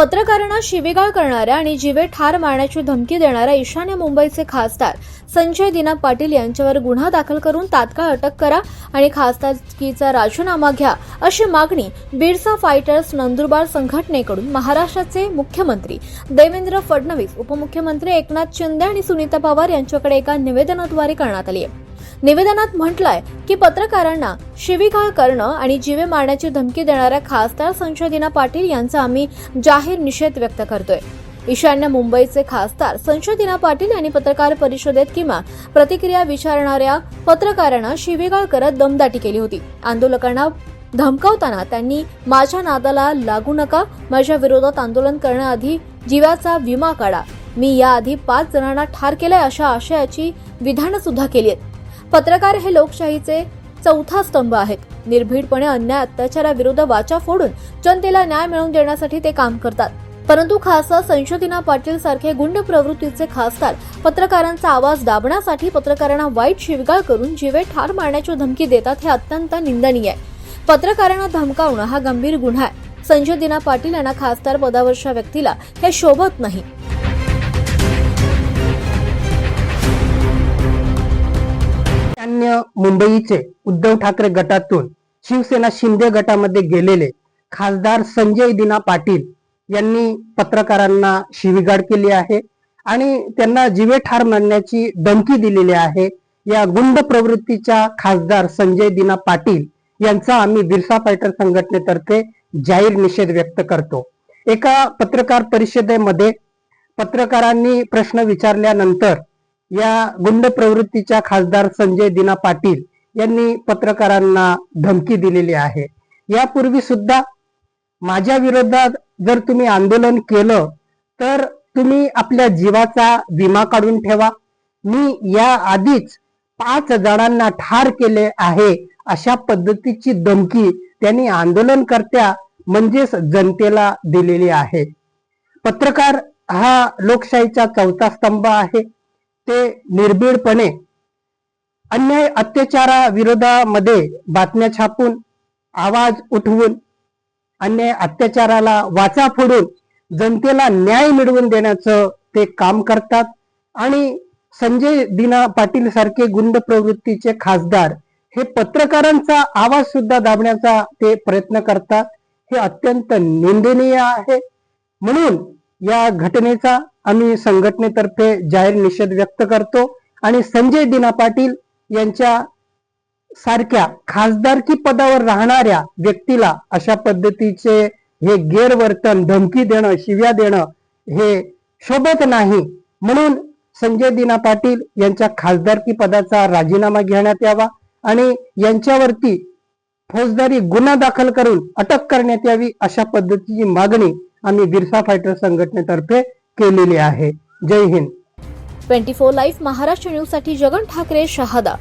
पत्रकारांना शिवीगाळ करणाऱ्या आणि जीवे ठार मारण्याची धमकी देणाऱ्या ईशान्य मुंबईचे खासदार संजय दिना पाटील यांच्यावर गुन्हा दाखल करून तात्काळ अटक करा आणि खासदारकीचा राजीनामा घ्या अशी मागणी बिरसा फायटर्स नंदुरबार संघटनेकडून महाराष्ट्राचे मुख्यमंत्री देवेंद्र फडणवीस, उपमुख्यमंत्री एकनाथ शिंदे आणि सुनीता पवार यांच्याकडे एका निवेदनाद्वारे करण्यात आली आहे। निवेदनात म्हटलंय की पत्रकारांना शिवीगाळ करणं आणि जीवे मारण्याची धमकी देणाऱ्या खासदार संजय दिना पाटील यांचा आम्ही जाहीर निषेध व्यक्त करतोय। ईशान्य मुंबईचे खासदार संजय दिना पाटील यांनी पत्रकार परिषदेत किंवा प्रतिक्रिया विचारणाऱ्या पत्रकारांना शिवीगाळ करत दमदाटी केली होती। आंदोलकांना धमकावताना त्यांनी माझ्या नादाला लागू नका, माझ्या विरोधात आंदोलन करण्याआधी जीवाचा विमा काढा, मी याआधी 5 जणांना ठार केलंय अशा आशयाची विधानं सुद्धा केली आहेत। पत्रकार हे लोकशाहीचे चौथा स्तंभ आहेत। निर्भीडपणे अन्याय अत्याचाराविरुद्ध वाचा फोडून जनतेला न्याय मिळवून देण्यासाठी ते काम करतात। परंतु खासदार संजय दिना पाटील सारखे गुंड प्रवृत्तीचे खासदार पत्रकारांचा आवाज दाबण्यासाठी पत्रकारांना वाईट शिवीगाळ करून जीवे ठार मारण्याची धमकी देतात, हे अत्यंत निंदनीय आहे। पत्रकारांना धमकावणं हा गंभीर गुन्हा आहे। संजय दिना पाटील यांना खासदार पदावरच्या व्यक्तीला हे शोभत नाही। मुंबईचे उद्धव ठाकरे गटातून शिवसेना शिंदे गटामध्ये गेलेले खासदार संजय दिना पाटील यांनी पत्रकारांना शिवीगाळ केली आहे आणि त्यांना जीवे ठार मारण्याची धमकी दिलेली आहे। या गुंड प्रवृत्तीच्या खासदार संजय दिना पाटील यांचा आम्ही बिरसा फायटर संघटनेतर्फे जाहीर निषेध व्यक्त करतो। एका पत्रकार परिषदेमध्ये पत्रकारांनी प्रश्न विचारल्यानंतर या गुंड प्रवृत्तीच्या खासदार संजय दिना पाटील यांनी पत्रकारांना धमकी दिलेली आहे। यापूर्वी सुद्धा माझ्या विरोधात जर तुम्ही आंदोलन केलं तर तुम्ही आपल्या जीवाचा विमा काढून ठेवा, मी या आधीच 5 जणांना ठार केले आहे अशा पद्धतीची धमकी त्यांनी आंदोलनकर्त्या म्हणजेच जनतेला दिलेली आहे। पत्रकार हा लोकशाहीचा चौथा स्तंभ आहे। ते निर्भीडपणे अन्याय अत्याचाराविरोधामध्ये बातम्या छापून, आवाज उठवून, अन्याय अत्याचाराला वाचा फोडून जनतेला न्याय मिळवून देण्याचं ते काम करतात आणि संजय दिना पाटील सारखे गुंड प्रवृत्तीचे खासदार हे पत्रकारांचा आवाज सुद्धा दाबण्याचा ते प्रयत्न करतात। हे अत्यंत निंदनीय आहे। म्हणून या घटनेचा आम्ही संघटनेतर्फे जाहीर निषेध व्यक्त करतो आणि संजय दिना पाटील यांच्या सारख्या खासदारकी पदावर राहणाऱ्या व्यक्तीला अशा पद्धतीचे हे गैरवर्तन, धमकी देणं, शिव्या देणं हे शोभत नाही। म्हणून संजय दिना पाटील यांच्या खासदारकी पदाचा राजीनामा घेण्यात यावा आणि यांच्यावरती फौजदारी गुन्हा दाखल करून अटक करण्यात यावी अशा पद्धतीची मागणी आम्ही बिरसा फायटर संघटनेतर्फे केलेली आहे। जय हिंद। 24 लाईव्ह महाराष्ट्र न्यूज साठी जगन ठाकरे, शहादा।